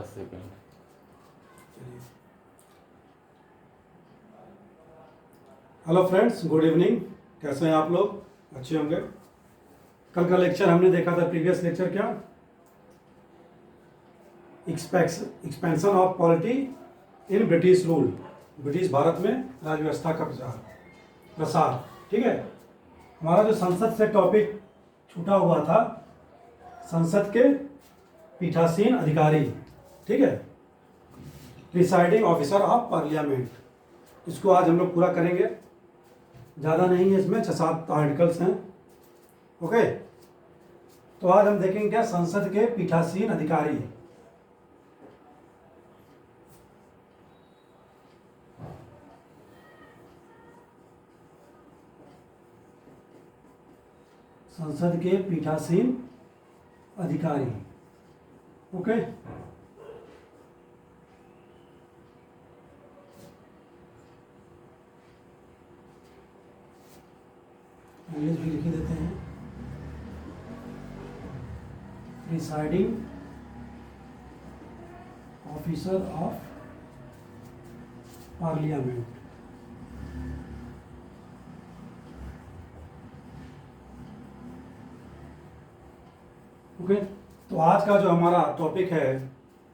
10 second. Hello friends, good evening. कैसे हैं आप लोग? अच्छे होंगे। कल का लेक्चर हमने देखा था, प्रीवियस लेक्चर क्या, expansion of polity in British rule, British Bharat में राज व्यवस्था का प्रसार। ठीक है, हमारा जो संसद से टॉपिक छूटा हुआ था, संसद के पीठासीन अधिकारी, ठीक है, प्रिसाइडिंग ऑफिसर ऑफ पार्लियामेंट, इसको आज हम लोग पूरा करेंगे। ज़्यादा नहीं है इसमें, 6-7 आर्टिकल्स हैं। ओके, तो आज हम देखेंगे क्या, संसद के पीठासीन अधिकारी। संसद के पीठासीन अधिकारी। ओके, इंग्लिश भी लिख देते हैं। Presiding officer of parliament. Okay, तो आज का जो हमारा टॉपिक है,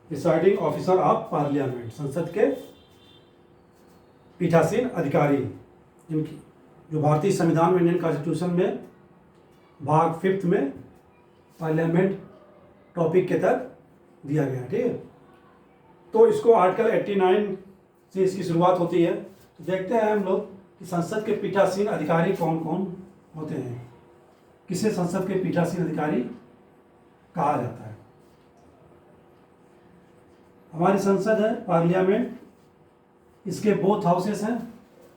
प्रिसाइडिंग ऑफिसर ऑफ पार्लियामेंट, संसद के पीठासीन अधिकारी, जिनकी जो भारतीय संविधान में, इंडियन कॉन्स्टिट्यूशन में भाग 5 में पार्लियामेंट टॉपिक के तहत दिया गया है। ठीक है, तो इसको आर्टिकल 89 से इसकी शुरुआत होती है। तो देखते हैं हम लोग कि संसद के पीठासीन अधिकारी कौन कौन होते हैं, किसे संसद के पीठासीन अधिकारी कहा जाता है। हमारी संसद है पार्लियामेंट, इसके बोथ हाउसेस हैं,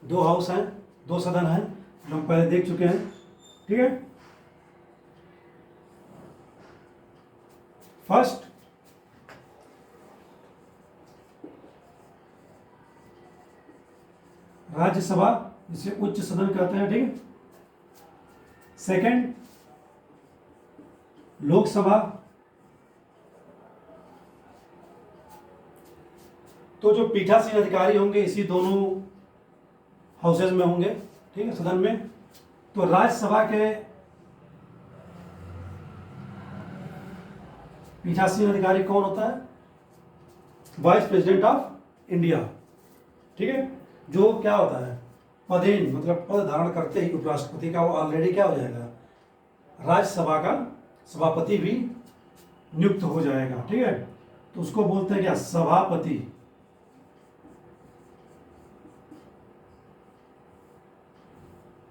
2 हाउस हैं, 2 सदन हैं, जो हम पहले देख चुके हैं। ठीक है, फर्स्ट राज्यसभा, जिसे उच्च सदन कहते हैं। ठीक है, सेकंड लोकसभा। तो जो पीठासीन अधिकारी होंगे इसी दोनों हाउसेज में होंगे, ठीक है, सदन में। तो राज्यसभा के पीठासीन अधिकारी कौन होता है? Vice president of India. ठीक है, जो क्या होता है, पदेन, मतलब पद धारण करते ही उपराष्ट्रपति का वो ऑलरेडी क्या हो जाएगा, राज्यसभा का सभापति भी नियुक्त हो जाएगा। ठीक है, तो उसको बोलते हैं क्या, सभापति।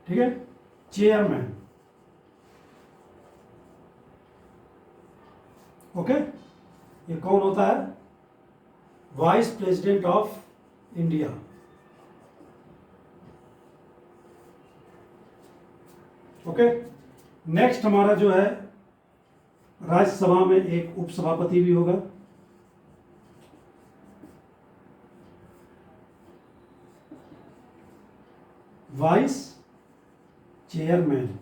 ठीक है, चेयरमैन। ओके, ये कौन होता है? Vice president of India. Okay, next हमारा जो है, राज्यसभा में एक उपसभापति भी होगा। Vice chairman.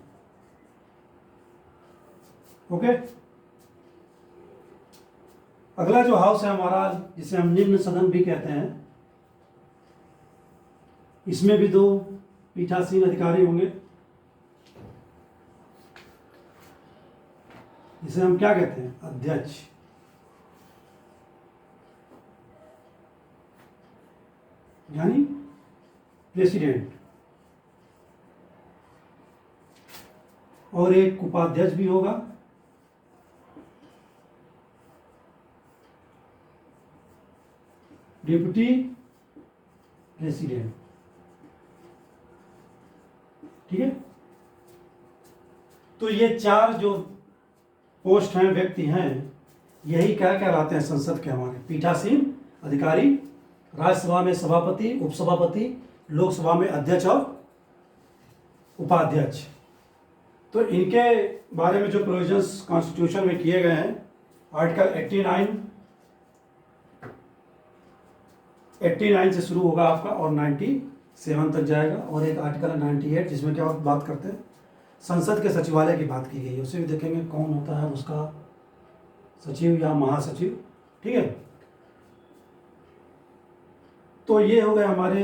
ओके, अगला जो हाउस है हमारा, जिसे हम निम्न सदन भी कहते हैं, इसमें भी 2 पीठासीन अधिकारी होंगे, जिसे हम क्या कहते हैं, अध्यक्ष। यानी प्रेसिडेंट। और एक उपाध्यक्ष भी होगा, डिप्टी प्रेसिडेंट। ठीक है, तो ये 4 जो पोस्ट हैं, व्यक्ति हैं, यही क्या कहलाते हैं संसद के हमारे पीठासीन अधिकारी। राज्यसभा में सभापति, उपसभापति, लोकसभा में अध्यक्ष और उपाध्यक्ष। तो इनके बारे में जो प्रोविजंस कॉन्स्टिट्यूशन में किए गए हैं, आर्टिकल 89 से शुरू होगा आपका और 97 तक जाएगा। और एक आर्टिकल है 98, जिसमें क्या बात करते हैं, संसद के सचिवालय की बात की गई है। उसे भी देखेंगे कौन होता है उसका सचिव या महासचिव। ठीक है, तो ये हो गए हमारे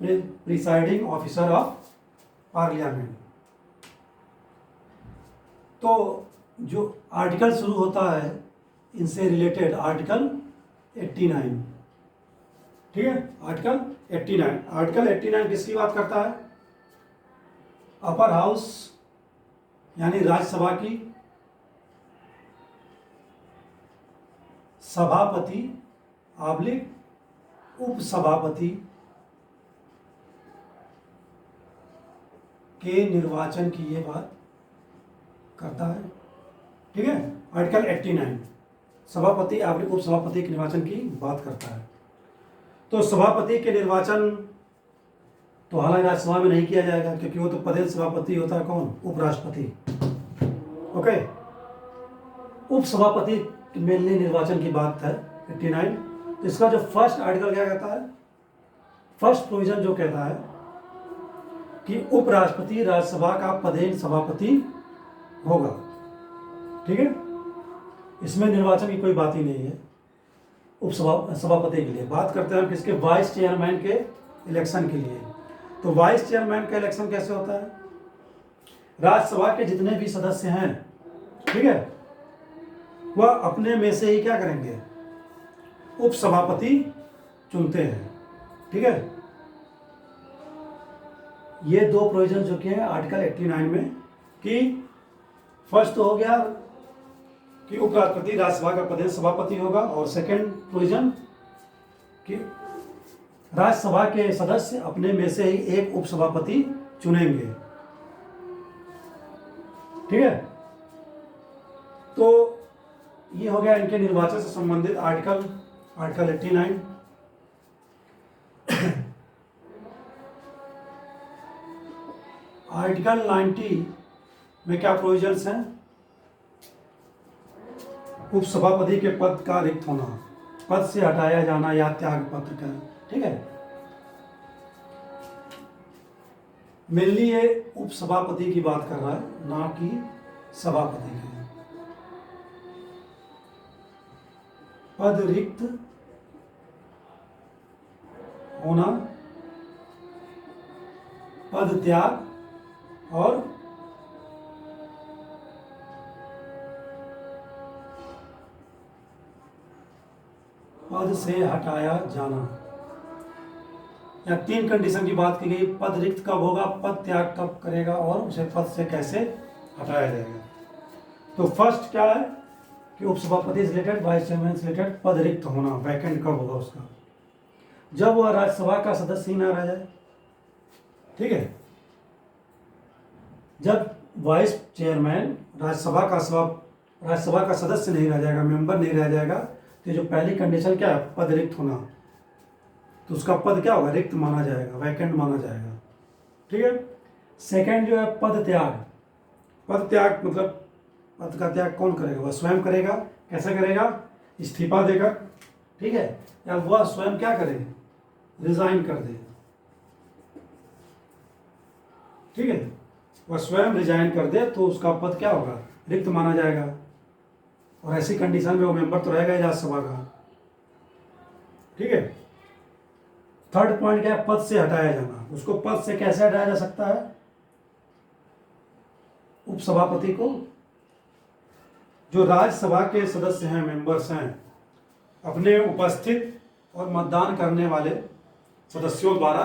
प्रिसाइडिंग ऑफिसर ऑफ पार्लियामेंट। तो जो आर्टिकल शुरू होता है इनसे रिलेटेड, आर्टिकल 89, ठीक है, आर्टिकल 89। आर्टिकल 89 किसकी बात करता है? अपर हाउस यानी राज्यसभा की सभापति / उपसभापति के निर्वाचन की ये बात करता है, ठीक है। आर्टिकल 89 सभापति / उपसभापति के निर्वाचन की बात करता है। तो सभापति के निर्वाचन तो हालांकि राज्यसभा में नहीं किया जाएगा, क्योंकि वो तो पदेन सभापति होता है, कौन? उपराष्ट्रपति। ओके, उपसभापति मेनली निर्वाचन की बात है 89। तो इसका जो फर्स्ट आर्टिकल क्या कहता है, फर्स्ट प्रोविजन जो कहता है कि उपराष्ट्रपति राज्यसभा का पदेन सभापति होगा, ठीक है। इसमें निर्वाचन की कोई बात ही नहीं है। सभापति के लिए बात करते हैं हम किसके? वाइस चेयरमैन के इलेक्शन के लिए। तो वाइस चेयरमैन का इलेक्शन कैसे होता है? राज्यसभा के जितने भी सदस्य हैं, ठीक है, वह अपने में से ही क्या करेंगे? उपसभापति चुनते हैं, ठीक है। ये दो प्रोविजन जो कि है आर्टिकल 89 में, कि फर्स्ट तो हो गया कि उपराष्ट्रपति राज्यसभा का पदेन सभापति होगा, और सेकंड प्रोविजन कि राज्यसभा के सदस्य अपने में से ही एक उपसभापति चुनेंगे, ठीक है। तो ये हो गया इनके निर्वाचन से संबंधित आर्टिकल 89। आर्टिकल 90 में क्या प्रोविजंस हैं? उपसभापति के पद का रिक्त होना, पद से हटाया जाना या त्याग पत्र का, ठीक है। मेनली ये उपसभापति की बात कर रहा है, ना कि सभापति की। पद रिक्त होना, पद त्याग और पद से हटाया जाना, या तीन कंडीशन की बात की गई। पद रिक्त कब होगा, पद त्याग कब करेगा, और उसे पद से कैसे हटाया जाएगा। तो फर्स्ट क्या है कि उपसभापति से रिलेटेड, वाइस चेयरमैन से रिलेटेड पद रिक्त होना, वैकेंट कब होगा उसका? जब वह राज्यसभा का सदस्य ही ना रह जाए, ठीक है। जब वाइस चेयरमैन राज्यसभा का सदस्य नहीं रह जाएगा, मेंबर नहीं रह जाएगा, तो जो पहली कंडीशन क्या है, पद रिक्त होना, तो उसका पद क्या होगा? रिक्त माना जाएगा, वैकेंट माना जाएगा, ठीक है। सेकंड जो है पद त्याग। पद त्याग मतलब पद का त्याग कौन करेगा? वह स्वयं करेगा। कैसे करेगा? इस्तीफा देकर, ठीक है, या वह स्वयं क्या करे? रिजाइन कर दे, ठीक है। वह स्वयं रिजाइन कर दे तो उसका पद क्या होगा? रिक्त माना जाएगा, और ऐसी कंडीशन में वो मेंबर तो रहेगा राज्यसभा का, ठीक है। थर्ड पॉइंट क्या है? पद से हटाया जाना। उसको पद से कैसे हटाया जा सकता है? उपसभापति को जो राज्यसभा के सदस्य हैं, मेंबर्स हैं, अपने उपस्थित और मतदान करने वाले सदस्यों द्वारा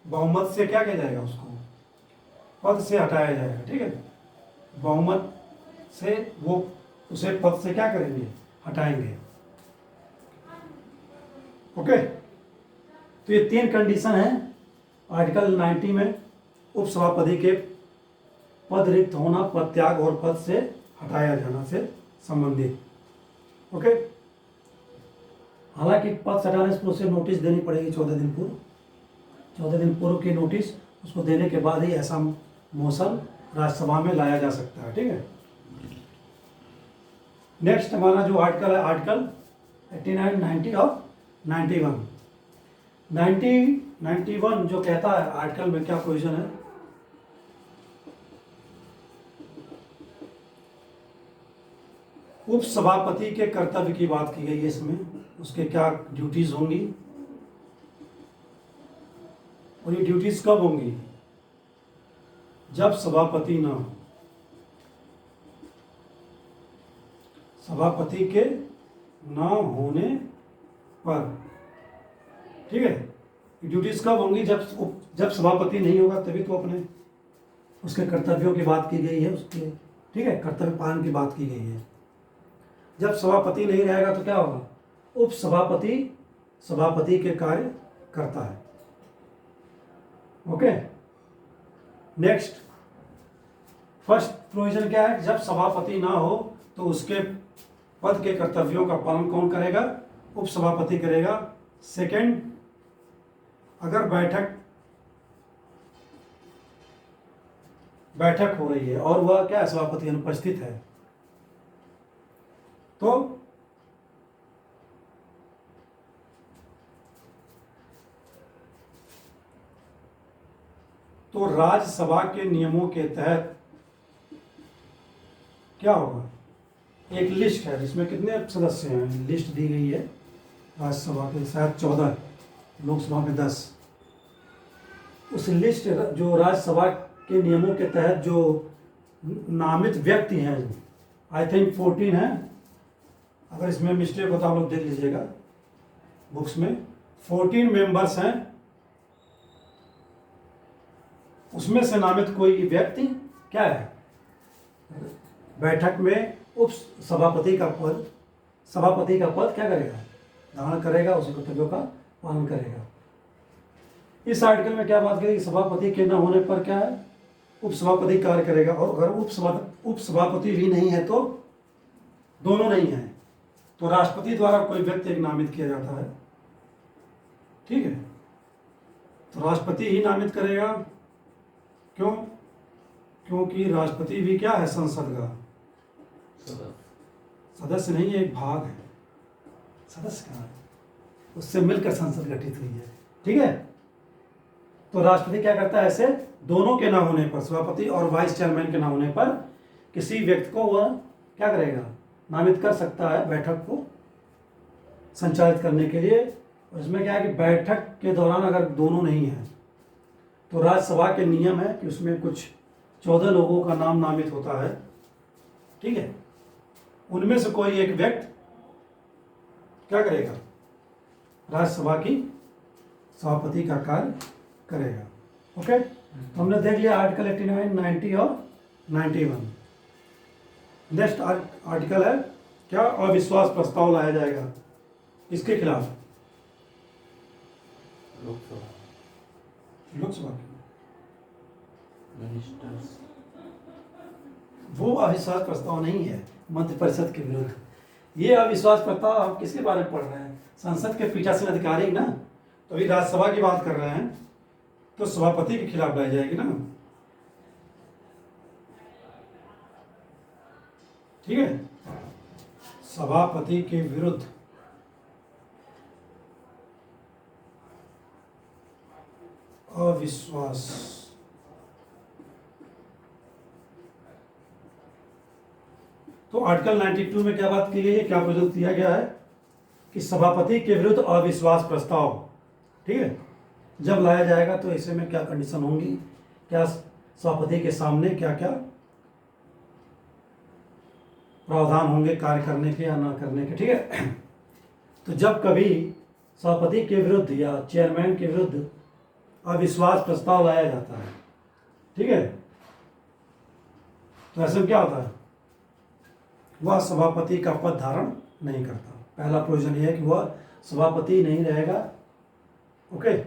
बहुमत से क्या किया जाएगा? उसको पद से हटाया जाएगा, ठीक है। बहुमत से वो उसे पद से क्या करेंगे? हटाएंगे, ओके। तो ये तीन कंडीशन है आर्टिकल 90 में, उपसभापति के पद रिक्त होना, पद त्याग और पद से हटाया जाना से संबंधित, ओके। हालांकि पद से हटाने से उसे नोटिस देनी पड़ेगी 14 दिन पूर्व। 14 दिन पूर्व की नोटिस उसको देने के बाद ही ऐसा मोशन राज्यसभा में लाया जा सकता है, ठीक है। नेक्स्ट हमारा जो आर्टिकल है, आर्टिकल 89, 90 और 91। 91 जो कहता है, आर्टिकल में क्या प्रोविजन है? उपसभापति के कर्तव्य की बात की गई है इसमें, उसके क्या ड्यूटीज होंगी। और ये ड्यूटीज कब होंगी? जब सभापति ना हो। सभापति के ना होने पर, ठीक है। ड्यूटीज कब होंगी? जब सभापति नहीं होगा, तभी तो अपने उसके कर्तव्यों की बात की गई है, उसके, ठीक है, कर्तव्य पालन की बात की गई है। जब सभापति नहीं रहेगा तो क्या होगा? उप सभापति सभापति के कार्य करता है। ओके, नेक्स्ट, फर्स्ट प्रोविजन क्या है? जब सभापति ना हो तो उसके पद के कर्तव्यों का पालन कौन करेगा? उप सभापति करेगा। सेकंड, अगर बैठक हो रही है और वह क्या है, सभापति अनुपस्थित है, तो राज्यसभा के नियमों के तहत क्या होगा? एक लिस्ट है जिसमें कितने सदस्य हैं, लिस्ट दी गई है राज्यसभा के, शायद 14, लोकसभा में 10। उस लिस्ट, जो राज्यसभा के नियमों के तहत जो नामित व्यक्ति हैं, आई थिंक 14 हैं, अगर इसमें मिस्टेक हो तो आप लोग देख लीजिएगा बुक्स में। 14 मेंबर्स हैं, उसमें से नामित कोई व्यक्ति क्या है, बैठक में उप सभापति का पद क्या करेगा? धारण करेगा, उसी कर्तव्यों का पालन करेगा। इस आर्टिकल में क्या बात करेगी? सभापति के न होने पर क्या है, उप सभापति कार्य करेगा। और अगर उप सभापति भी नहीं है तो, दोनों नहीं है तो राष्ट्रपति द्वारा कोई व्यक्ति नामित किया जाता है, ठीक है। तो राष्ट्रपति ही नामित करेगा। क्यों? क्योंकि राष्ट्रपति भी क्या है, संसद का सदस्य नहीं है, एक भाग है। सदस्य कहाँ है? उससे मिलकर संसद गठित हुई है, ठीक है। तो राष्ट्रपति क्या करता है? ऐसे दोनों के ना होने पर, सभापति और वाइस चेयरमैन के ना होने पर, किसी व्यक्ति को वह क्या करेगा? नामित कर सकता है बैठक को संचालित करने के लिए। और इसमें क्या है कि बैठक के दौरान अगर दोनों नहीं है तो राज्यसभा के नियम है कि उसमें कुछ 14 लोगों का नाम नामित होता है, ठीक है। उनमें से कोई एक व्यक्ति क्या करेगा? राज्यसभा की सभापति का कार्य करेगा। ओके, तो हमने देख लिया आर्टिकल 89, 90 और 91। नेक्स्ट आर्टिकल है क्या? अविश्वास प्रस्ताव लाया जाएगा। इसके खिलाफ लोकसभा मिनिस्टर्स, वो अविश्वास प्रस्ताव नहीं है मंत्रि परिषद के विरुद्ध। ये अविश्वास प्रस्ताव आप किसके बारे में पढ़ रहे हैं? संसद के पीठासीन अधिकारी ना। तो अभी राज्यसभा की बात कर रहे हैं तो सभापति के खिलाफ लाई जाएगी ना, ठीक है। सभापति के विरुद्ध अविश्वास, तो आर्टिकल 92 में क्या बात की गई है, क्या प्रोविजन दिया गया है कि सभापति के विरुद्ध अविश्वास प्रस्ताव, ठीक है, जब लाया जाएगा तो ऐसे में क्या कंडीशन होंगी, क्या सभापति के सामने क्या क्या प्रावधान होंगे कार्य करने के या ना करने के, ठीक है। तो जब कभी सभापति के विरुद्ध या चेयरमैन के विरुद्ध अविश्वास प्रस्ताव लाया जाता है, ठीक है, तो ऐसे में क्या होता है? वह सभापति का पद धारण नहीं करता। पहला प्रोविजन यह है कि वह सभापति नहीं रहेगा। ओके,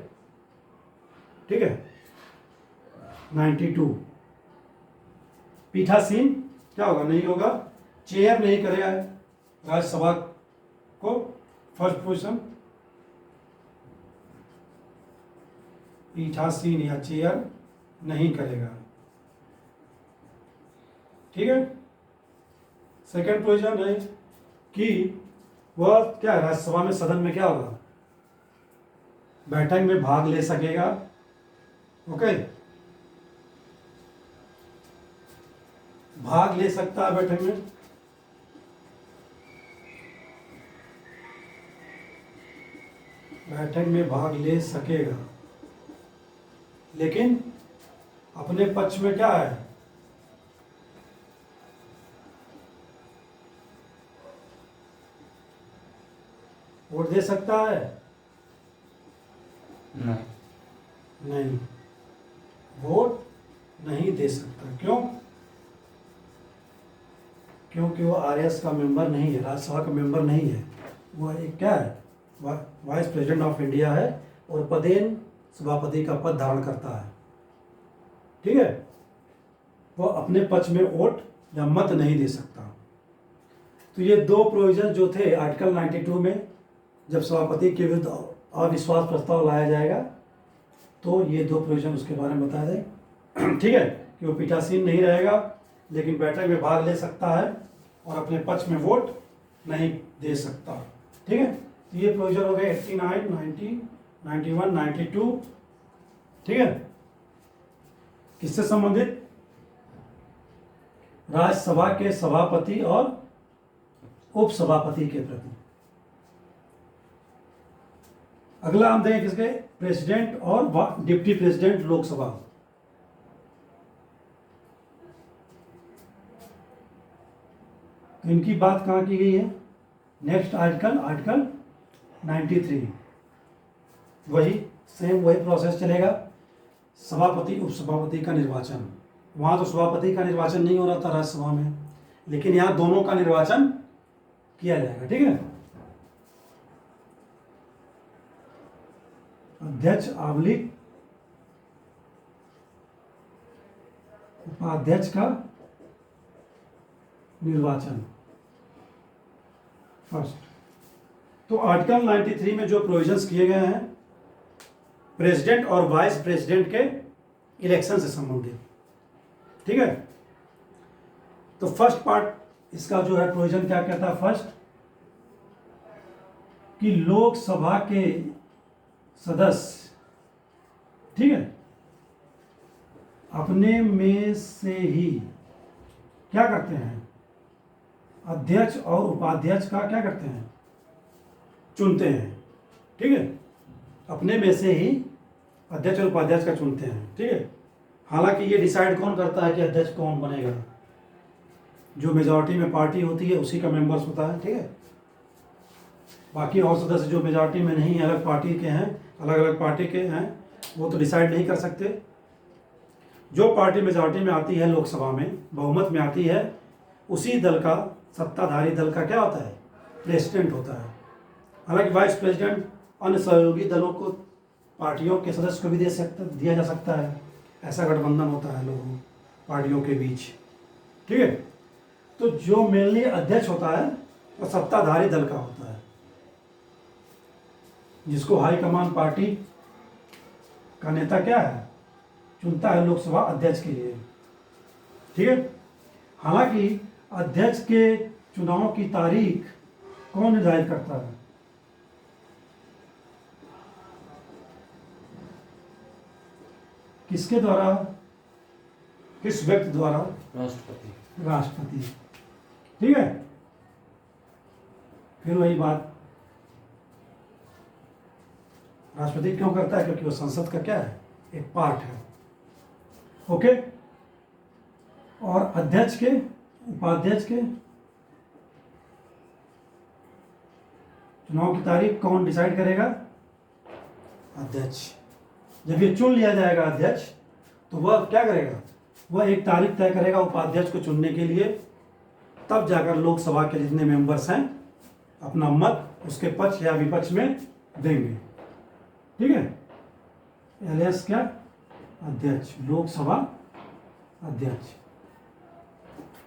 ठीक है। 92, पीठासीन क्या होगा? नहीं होगा, चेयर नहीं करेगा राज्यसभा को। फर्स्ट पोजीशन पीठासीन या चेयर नहीं करेगा, ठीक है। सेकंड पोजीशन है कि वह क्या राज्यसभा में, सदन में क्या होगा? बैठक में भाग ले सकेगा। ओके, भाग ले सकता है बैठक में। बैठक में भाग ले सकेगा, लेकिन अपने पक्ष में क्या है, वोट दे सकता है? नहीं, वोट नहीं दे सकता। क्यों? क्योंकि वो आरएस का मेंबर नहीं है, राज्यसभा का मेंबर नहीं है। वो एक क्या है, वाइस प्रेसिडेंट ऑफ इंडिया है और पदेन सभापति का पद धारण करता है। ठीक है, वो अपने पक्ष में वोट या मत नहीं दे सकता। तो ये दो प्रोविजन जो थे आर्टिकल 92 में, जब सभापति के विरुद्ध अविश्वास प्रस्ताव लाया जाएगा तो ये दो प्रोविजन उसके बारे में बता दें। ठीक है, कि वो पीठासीन नहीं रहेगा लेकिन बैठक में भाग ले सकता है और अपने पक्ष में वोट नहीं दे सकता। ठीक है, तो ये प्रोविजन हो गए 89, 90, 91, 92। ठीक है, किससे संबंधित? राज्यसभा के सभापति और उपसभापति के प्रति। अगला हम देखें किसके, प्रेसिडेंट और डिप्टी प्रेसिडेंट लोकसभा। तो इनकी बात कहाँ की गई है? Next article 93। वही प्रोसेस चलेगा। सभापति उपसभापति का निर्वाचन, वहां तो सभापति का निर्वाचन नहीं हो रहा था राज्यसभा में, लेकिन यहां दोनों का निर्वाचन किया जाएगा। ठीक है, अध्यक्ष / उपाध्यक्ष का निर्वाचन फर्स्ट। तो आर्टिकल 93 में जो प्रोविजंस किए गए हैं प्रेसिडेंट और वाइस प्रेसिडेंट के इलेक्शन से संबंधित। ठीक है, तो फर्स्ट पार्ट इसका जो है प्रोविजन क्या कहता है? फर्स्ट, कि लोकसभा के सदस्य, ठीक है, अपने में से ही क्या करते हैं? अध्यक्ष और उपाध्यक्ष का क्या करते हैं? चुनते हैं। ठीक है, अपने में से ही अध्यक्ष और उपाध्यक्ष का चुनते हैं। ठीक है, हालांकि ये डिसाइड कौन करता है कि अध्यक्ष कौन बनेगा? जो मेजॉरिटी में पार्टी होती है उसी का मेंबर्स होता है। ठीक है, बाकी और सदस्य जो मेजॉरिटी में नहीं, अलग पार्टी के हैं, अलग अलग पार्टी के हैं, वो तो डिसाइड नहीं कर सकते। जो पार्टी मेजॉरिटी में आती है लोकसभा में, बहुमत में आती है, उसी दल का, सत्ताधारी दल का क्या होता है? प्रेसिडेंट होता है। हालांकि वाइस प्रेसिडेंट अन्य सहयोगी दलों को, पार्टियों के सदस्य को भी दिया जा सकता है। ऐसा गठबंधन होता है लोगों पार्टियों के बीच। ठीक है, तो जो मेनली अध्यक्ष होता है वो सत्ताधारी दल का होता है, जिसको हाईकमान पार्टी का नेता क्या है? चुनता है लोकसभा अध्यक्ष के लिए। ठीक है, हालांकि अध्यक्ष के चुनाव की तारीख कौन निर्धारित करता है? किसके द्वारा? किस व्यक्ति द्वारा? राष्ट्रपति। ठीक है, फिर वही बात, राष्ट्रपति क्यों करता है? क्योंकि वो संसद का क्या है? एक पार्ट है। ओके, और अध्यक्ष के, उपाध्यक्ष के चुनाव की तारीख कौन डिसाइड करेगा? अध्यक्ष। जब ये चुन लिया जाएगा अध्यक्ष, तो वह क्या करेगा? वह एक तारीख तय करेगा उपाध्यक्ष को चुनने के लिए, तब जाकर लोकसभा के जितने मेंबर्स हैं अपना मत उसके पक्ष या विपक्ष में देंगे। ठीक है, एलियस क्या? अध्यक्ष, लोकसभा अध्यक्ष।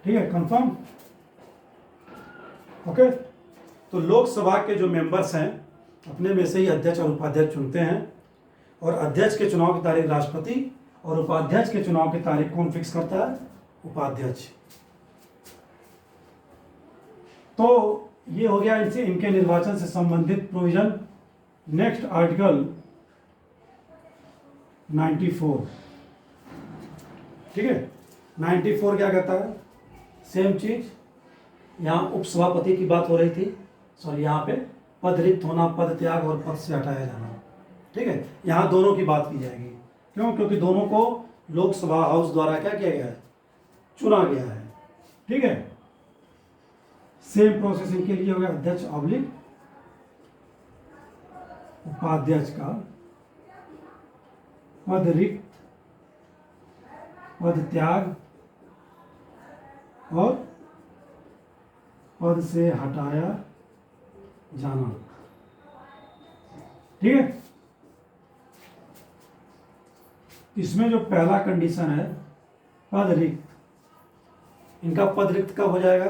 ठीक है, कंफर्म? ओके, तो लोकसभा के जो मेंबर्स हैं अपने में से ही अध्यक्ष और उपाध्यक्ष चुनते हैं, और अध्यक्ष के चुनाव की तारीख राष्ट्रपति, और उपाध्यक्ष के चुनाव की तारीख कौन फिक्स करता है? उपाध्यक्ष। तो ये हो गया इनके निर्वाचन से संबंधित प्रोविजन। Next article 94। ठीक है, 94 क्या कहता है? सेम चीज, यहाँ उपसभापति की बात हो रही थी, सॉरी यहाँ पे पद रिक्त होना, पद त्याग और पद से हटाया जाना। ठीक है, यहाँ दोनों की बात की जाएगी, क्यों? क्योंकि दोनों को लोकसभा हाउस द्वारा क्या किया गया है? चुना गया है। ठीक है, सेम प्रोसेस इनके लिए हो गया, अध्यक्ष ऑब्लिक उपाध्यक्ष का पद रिक्त, पद त्याग और पद से हटाया जाना। ठीक है, इसमें जो पहला कंडीशन है पद रिक्त, इनका पद रिक्त कब हो जाएगा?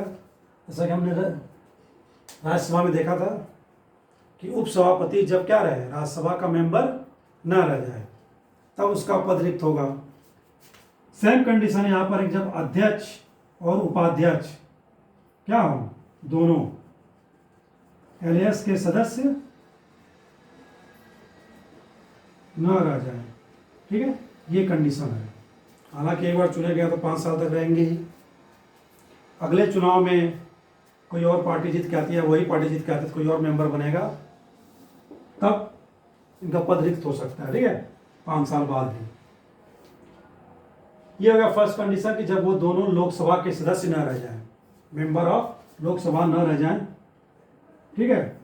जैसा कि हमने राज्यसभा में देखा था कि उपसभापति जब क्या रहे, राज्यसभा का मेंबर न रह जाए, तब उसका पद रिक्त होगा। सेम कंडीशन यहां पर है, जब अध्यक्ष और उपाध्यक्ष क्या हो, दोनों एलएस के सदस्य न रह जाए। ठीक है, ये कंडीशन है। हालांकि एक बार चुने गया तो 5 साल तक रहेंगे ही। अगले चुनाव में कोई और पार्टी जीत के आती है, वही पार्टी जीत के आती है, कोई और मेंबर बनेगा, तब इनका पद रिक्त हो सकता है। ठीक है, 5 साल बाद भी। ये हो गया फर्स्ट कंडीशन कि जब वो दोनों लोकसभा के सदस्य न रह जाएं, मेंबर ऑफ लोकसभा न रह जाएं। ठीक है,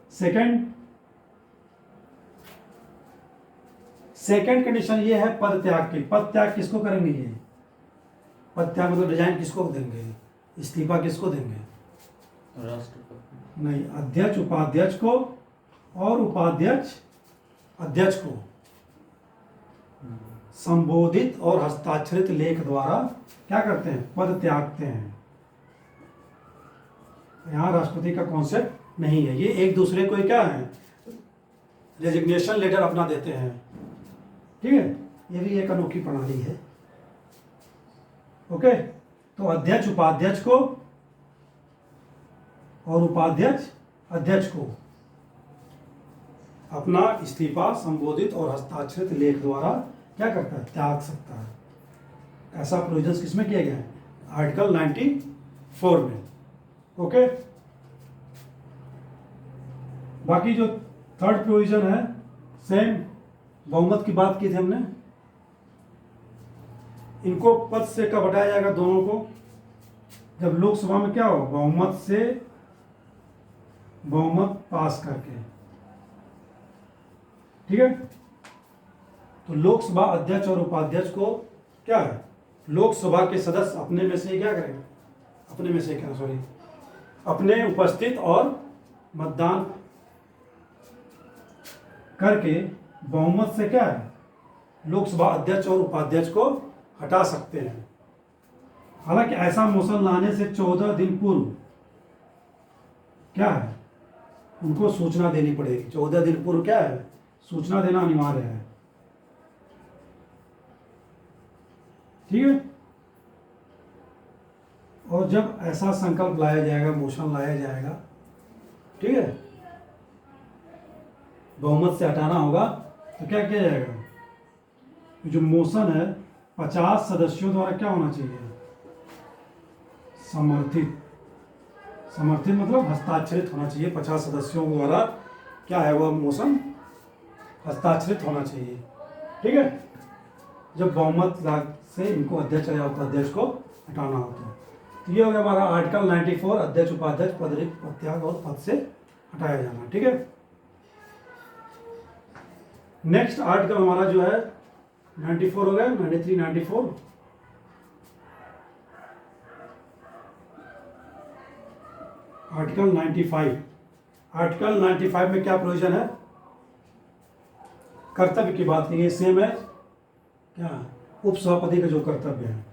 सेकंड कंडीशन ये है पद त्याग की। पद त्याग किसको करेंगे? ये पद त्याग मतलब रिजाइन किसको देंगे? इस्तीफा किसको देंगे? राष्ट्रपति। नहीं, अध्यक्ष उपाध्यक्ष को और उपाध्यक्ष अध्यक्ष को संबोधित और हस्ताक्षरित लेख द्वारा क्या करते हैं? पद त्यागते हैं। यहां राष्ट्रपति का कॉन्सेप्ट नहीं है, ये एक दूसरे को क्या है, रेजिग्नेशन लेटर अपना देते हैं। ठीक है, ये भी एक अनोखी प्रणाली है। ओके, तो अध्यक्ष उपाध्यक्ष को और उपाध्यक्ष अध्यक्ष को अपना इस्तीफा संबोधित और हस्ताक्षरित लेख द्वारा क्या करता है? त्याग सकता है। ऐसा प्रोविजन किसमें किया गया है? आर्टिकल 94 में। ओके, बाकी जो थर्ड प्रोविजन है, सेम बहुमत की बात की थी हमने। इनको पद से कब हटाया जाएगा? दोनों को जब लोकसभा में क्या हो, बहुमत से, बहुमत पास करके। ठीक है, तो लोकसभा अध्यक्ष और उपाध्यक्ष को क्या है, लोकसभा के सदस्य अपने में से क्या करेंगे? अपने में से क्या, सॉरी, अपने उपस्थित और मतदान करके बहुमत से क्या है, लोकसभा अध्यक्ष और उपाध्यक्ष को हटा सकते हैं। हालांकि ऐसा मोशन लाने से 14 दिन पूर्व क्या है, उनको सूचना देनी पड़ेगी। 14 दिन पूर्व क्या है, सूचना देना अनिवार्य है। ठीक है, और जब ऐसा संकल्प लाया जाएगा, मोशन लाया जाएगा, ठीक है, बहुमत से हटाना होगा, तो क्या किया जाएगा? जो मोशन है 50 सदस्यों द्वारा क्या होना चाहिए? समर्थित। समर्थित मतलब हस्ताक्षरित होना चाहिए। 50 सदस्यों द्वारा क्या है, वह मोशन हस्ताक्षरित होना चाहिए। ठीक है, जब बहुमत से इनको अध्यक्ष या उपाध्यक्ष को हटाना होता है। तो ये हो गया हमारा आर्टिकल 94, अध्यक्ष उपाध्यक्ष पद रिक्त, पद त्याग और पद से हटाया जाना। ठीक है, नेक्स्ट आर्टिकल हमारा जो है 94 हो गया, 93, 94। आर्टिकल 95। आर्टिकल 95 में क्या प्रोविजन है? कर्तव्य की बात की गई, सेम है क्या, उपसभापति का जो कर्तव्य है।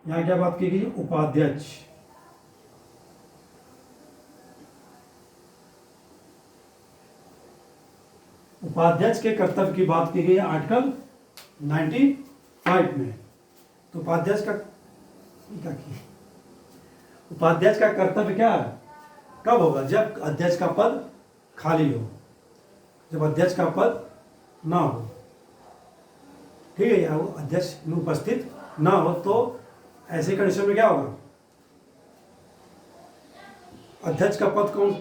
यहाँ क्या बात की गई? उपाध्यक्ष। उपाध्यक्ष के कर्तव्य की बात की गई है आर्टिकल 95 में। तो उपाध्यक्ष का क्या की, उपाध्यक्ष का कर्तव्य क्या है, कब होगा? जब अध्यक्ष का पद खाली हो, जब अध्यक्ष का पद ना हो। ठीक है, या वो अध्यक्ष में उपस्थित ना हो, तो ऐसे कंडीशन में क्या होगा? अध्यक्ष का पद कौन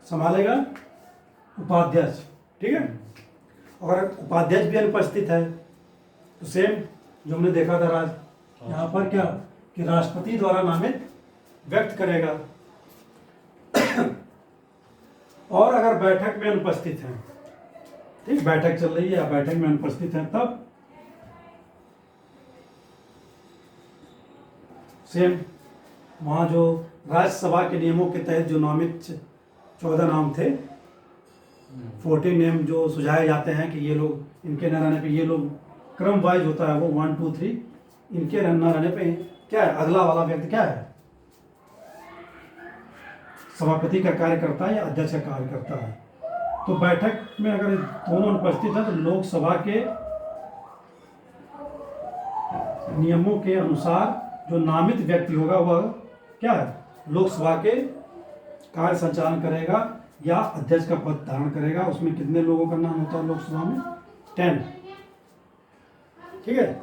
संभालेगा? उपाध्यक्ष। ठीक है, और उपाध्यक्ष भी अनुपस्थित है तो सेम जो हमने देखा था राज, यहाँ पर क्या कि राष्ट्रपति द्वारा नामित व्यक्त करेगा। और अगर बैठक में अनुपस्थित हैं, ठीक, बैठक चल रही है या बैठक में अनुपस्थित हैं, तब सेम वहाँ जो राज्यसभा के नियमों के तहत जो नामित 14 नाम थे, 14 नेम जो सुझाए जाते हैं कि ये लोग, इनके न रहने पे ये लोग, क्रम वाइज होता है वो 1 2 3, इनके न रहने पे क्या है, अगला वाला व्यक्ति क्या है, सभापति का कार्य करता है या अध्यक्ष का कार्य करता है। तो बैठक में अगर दोनों अनुपस्थित हैं तो लोकसभा के नियमों के अनुसार जो नामित व्यक्ति होगा वह क्या है, लोकसभा के कार्य संचालन करेगा या अध्यक्ष का पद धारण करेगा। उसमें कितने लोगों का नाम होता है लोकसभा में, 10, ठीक है,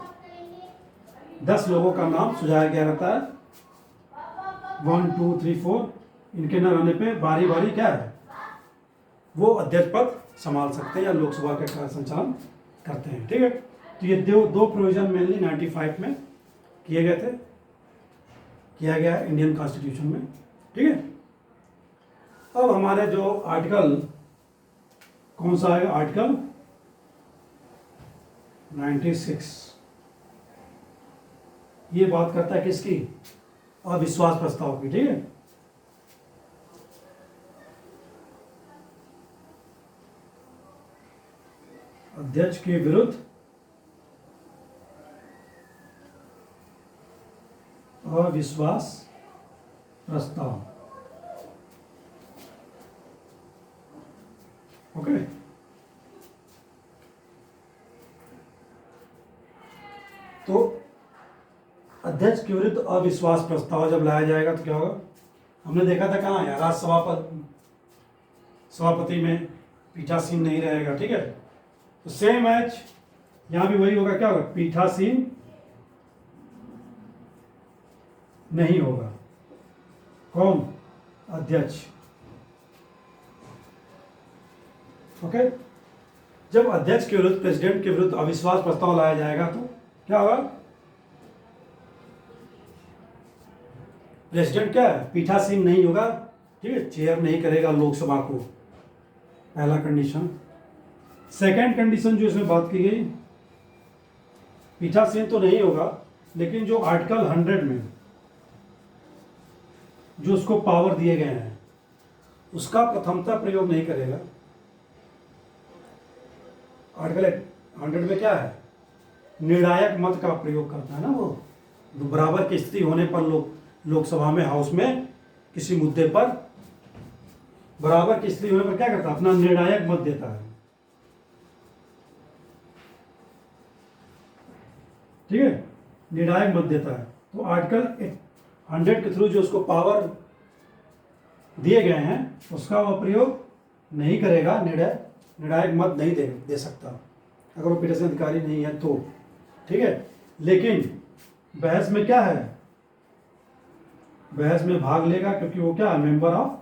10 लोगों का नाम सुझाया गया रहता है, 1 2 3 4, इनके न रहने पे बारी बारी क्या है, वो अध्यक्ष पद संभाल सकते हैं या लोकसभा का कार्य संचालन करते हैं, ठीक है। तो ये दो प्रोविजन मेनली 95 में किए गए थे, किया गया है इंडियन कॉन्स्टिट्यूशन में, ठीक है। अब हमारे जो आर्टिकल कौन सा है, आर्टिकल 96, ये बात करता है किसकी, अविश्वास प्रस्ताव की, ठीक है। अध्यक्ष के विरुद्ध अविश्वास प्रस्ताव, ओके। तो अध्यक्ष के विरुद्ध अविश्वास प्रस्ताव जब लाया जाएगा तो क्या होगा, हमने देखा था कहाँ है, राज्यसभा पद सभापति में पीठासीन नहीं रहेगा, ठीक है। तो सेम एज यहां भी वही होगा, क्या होगा, पीठासीन नहीं होगा, कौन, अध्यक्ष, ओके। जब अध्यक्ष के विरुद्ध, प्रेसिडेंट के विरुद्ध अविश्वास प्रस्ताव लाया जाएगा तो क्या होगा, प्रेसिडेंट क्या है, पीठासीन नहीं होगा, ठीक है, चेयर नहीं करेगा लोकसभा को, पहला कंडीशन। सेकंड कंडीशन जो इसमें बात की गई, पीठासीन तो नहीं होगा, लेकिन जो आर्टिकल 100 में जो उसको पावर दिए गए हैं उसका प्रथमता प्रयोग नहीं करेगा। आर्टिकल 100 में क्या है, निर्णायक मत का प्रयोग करता है ना वो, बराबर की स्थिति होने पर लोकसभा में, हाउस में किसी मुद्दे पर बराबर की स्थिति होने पर क्या करता है, अपना निर्णायक मत देता है, ठीक है, निर्णायक मत देता है। तो आर्टिकल 100 के थ्रू जो उसको पावर दिए गए हैं उसका वह प्रयोग नहीं करेगा, निर्णायक मत नहीं दे सकता अगर वो पीठासीन अधिकारी नहीं है तो, ठीक है। लेकिन बहस में क्या है, बहस में भाग लेगा, क्योंकि वो क्या है, मेंबर ऑफ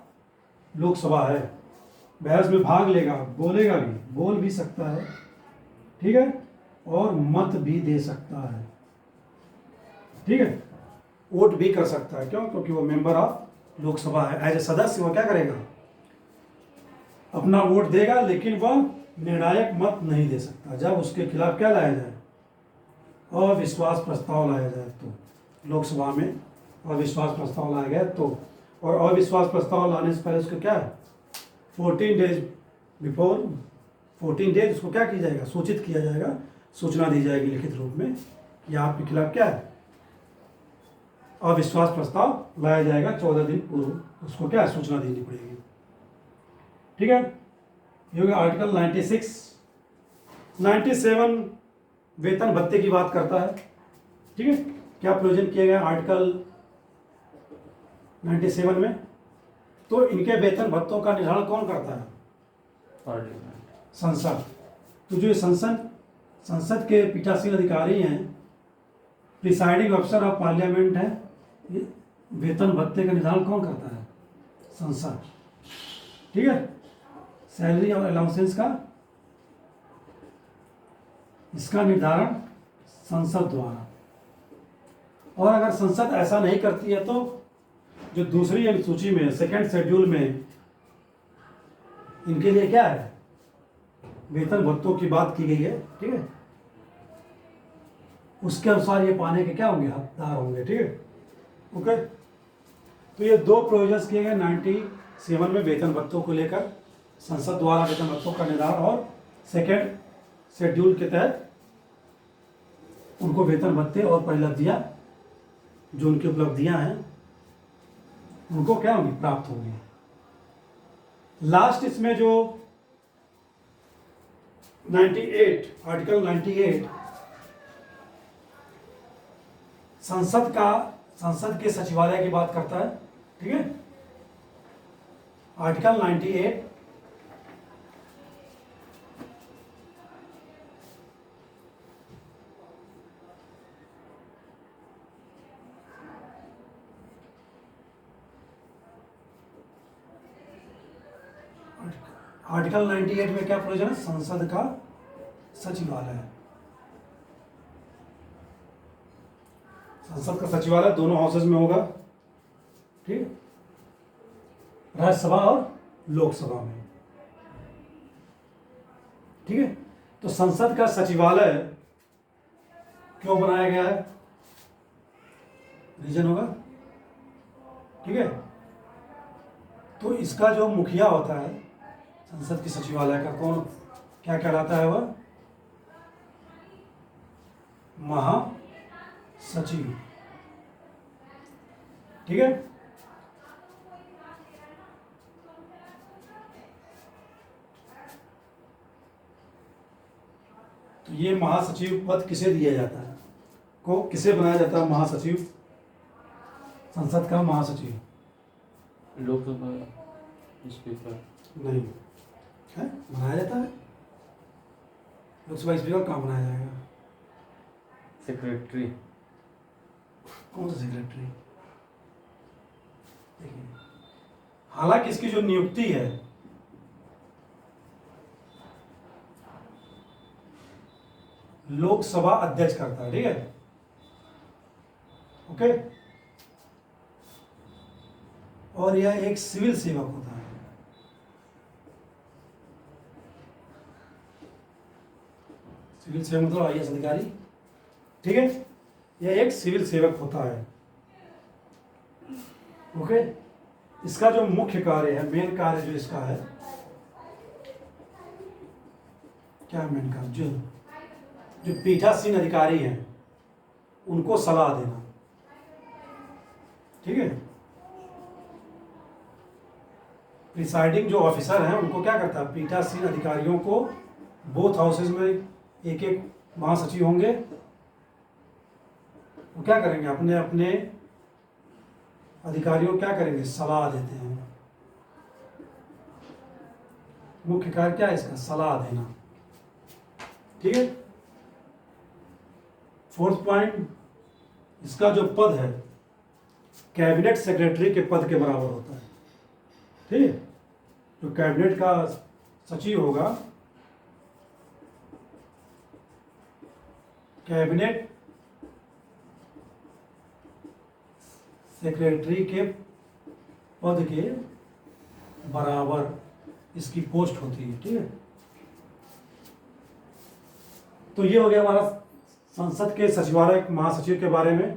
लोकसभा है, बहस में भाग लेगा, बोलेगा भी, बोल भी सकता है, ठीक है, और मत भी दे सकता है, ठीक है, वोट भी कर सकता है। क्यों, क्योंकि वो मेंबर ऑफ लोकसभा है। एज ए सदस्य वो क्या करेगा, अपना वोट देगा, लेकिन वह निर्णायक मत नहीं दे सकता। जब उसके खिलाफ क्या लाया जाए, अविश्वास प्रस्ताव लाया जाए तो, लोकसभा में अविश्वास प्रस्ताव लाया गया तो, और अविश्वास प्रस्ताव लाने से पहले उसको क्या है, 14 डेज बिफोर, 14 डेज उसको क्या किया जाएगा, सूचित किया जाएगा, सूचना दी जाएगी लिखित रूप में कि आपके खिलाफ क्या है, अविश्वास प्रस्ताव लाया जाएगा। 14 दिन पूर्व उसको क्या है, सूचना देनी पड़ेगी, ठीक है। ये हो गया आर्टिकल 96। 97 वेतन भत्ते की बात करता है, ठीक है। क्या प्रोविजन किया गया आर्टिकल 97 में, तो इनके वेतन भत्तों का निर्धारण कौन करता है, पार्लियामेंट, संसद। तो जो संसद के पीठासीन अधिकारी हैं, प्रिसाइडिंग अफसर ऑफ पार्लियामेंट है, ये वेतन भत्ते का निर्धारण कौन करता है, संसद, ठीक है। सैलरी और अलाउंसेंस का, इसका निर्धारण संसद द्वारा। और अगर संसद ऐसा नहीं करती है तो जो दूसरी अनुसूची में सेकंड शेड्यूल में इनके लिए क्या है, वेतन भत्तों की बात की गई है, ठीक है, उसके अनुसार ये पाने के क्या होंगे, हकदार होंगे, ठीक है। ओके, तो ये दो प्रोविजंस किए गए 97 में वेतन भत्तों को लेकर, संसद द्वारा वेतन भत्तों का निर्धारण, और सेकेंड शेड्यूल के तहत उनको वेतन भत्ते और परिलब्धियां, जो उनकी उपलब्धियां हैं, उनको क्या होंगी, प्राप्त होंगी। लास्ट इसमें जो 98 आर्टिकल 98 संसद के सचिवालय की बात करता है, ठीक है। आर्टिकल 98 आर्टिकल 98 में क्या प्रोविजन है, संसद का सचिवालय। संसद का सचिवालय दोनों हाउसेज में होगा, ठीक है, राज्यसभा और लोकसभा में, ठीक है। तो संसद का सचिवालय क्यों बनाया गया है, रीजन होगा, ठीक है। तो इसका जो मुखिया होता है संसद के सचिवालय का, कौन क्या कहलाता है, वह महासचिव, ठीक है। तो ये महासचिव पद किसे दिया जाता है, को किसे बनाया जाता है महासचिव, संसद का महासचिव, लोकसभा स्पीकर नहीं है, बनाया जाता है। लोकसभा स्पीकर कहाँ बनाया जाएगा, सेक्रेटरी, कौन सा सेक्रेटरी, देखिए, हालांकि इसकी जो नियुक्ति है लोकसभा अध्यक्ष करता है, ठीक है, ओके। और यह एक सिविल सेवक होता है, सिविल सेवक मतलब आईएएस अधिकारी, ठीक है, यह एक सिविल सेवक होता है, ओके। इसका जो मुख्य कार्य है, मेन कार्य जो इसका है, क्या मेन कार्य, जो पीठासीन अधिकारी हैं उनको सलाह देना, ठीक है। प्रिसाइडिंग जो ऑफिसर हैं उनको क्या करता है, पीठासीन अधिकारियों को, बोथ हाउसेज में एक एक महासचिव होंगे, वो क्या करेंगे, अपने अपने अधिकारियों को क्या करेंगे, सलाह देते हैं। मुख्य कार्य क्या है इसका, सलाह देना, ठीक है। फोर्थ पॉइंट, इसका जो पद है कैबिनेट सेक्रेटरी के पद के बराबर होता है, ठीक है। जो कैबिनेट का सचिव होगा, कैबिनेट सेक्रेटरी के पद के बराबर इसकी पोस्ट होती है, ठीक है। तो ये हो गया हमारा संसद के सचिवालय महासचिव के बारे में,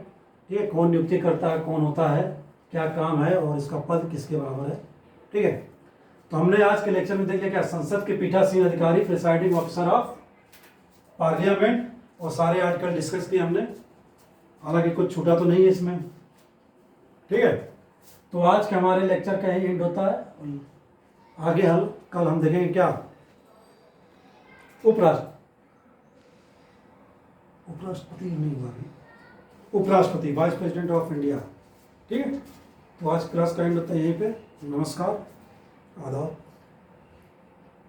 ठीक है, कौन नियुक्ति करता है, कौन होता है, क्या काम है और इसका पद किसके बराबर है, ठीक है। तो हमने आज के लेक्चर में देख लिया क्या, संसद के पीठासीन अधिकारी, प्रिसाइडिंग ऑफिसर ऑफ पार्लियामेंट, और सारे आर्टिकल डिस्कस किए हमने, हालांकि कुछ छूटा तो नहीं है इसमें, ठीक है। तो आज के हमारे लेक्चर का यही एंड होता है। आगे कल हम देखेंगे क्या, उपराष्ट्रपति नहीं हुआ अभी, उपराष्ट्रपति, वाइस प्रेसिडेंट ऑफ इंडिया, ठीक है। तो आज क्लास का एंड होता है यहीं पे। नमस्कार, आदाब।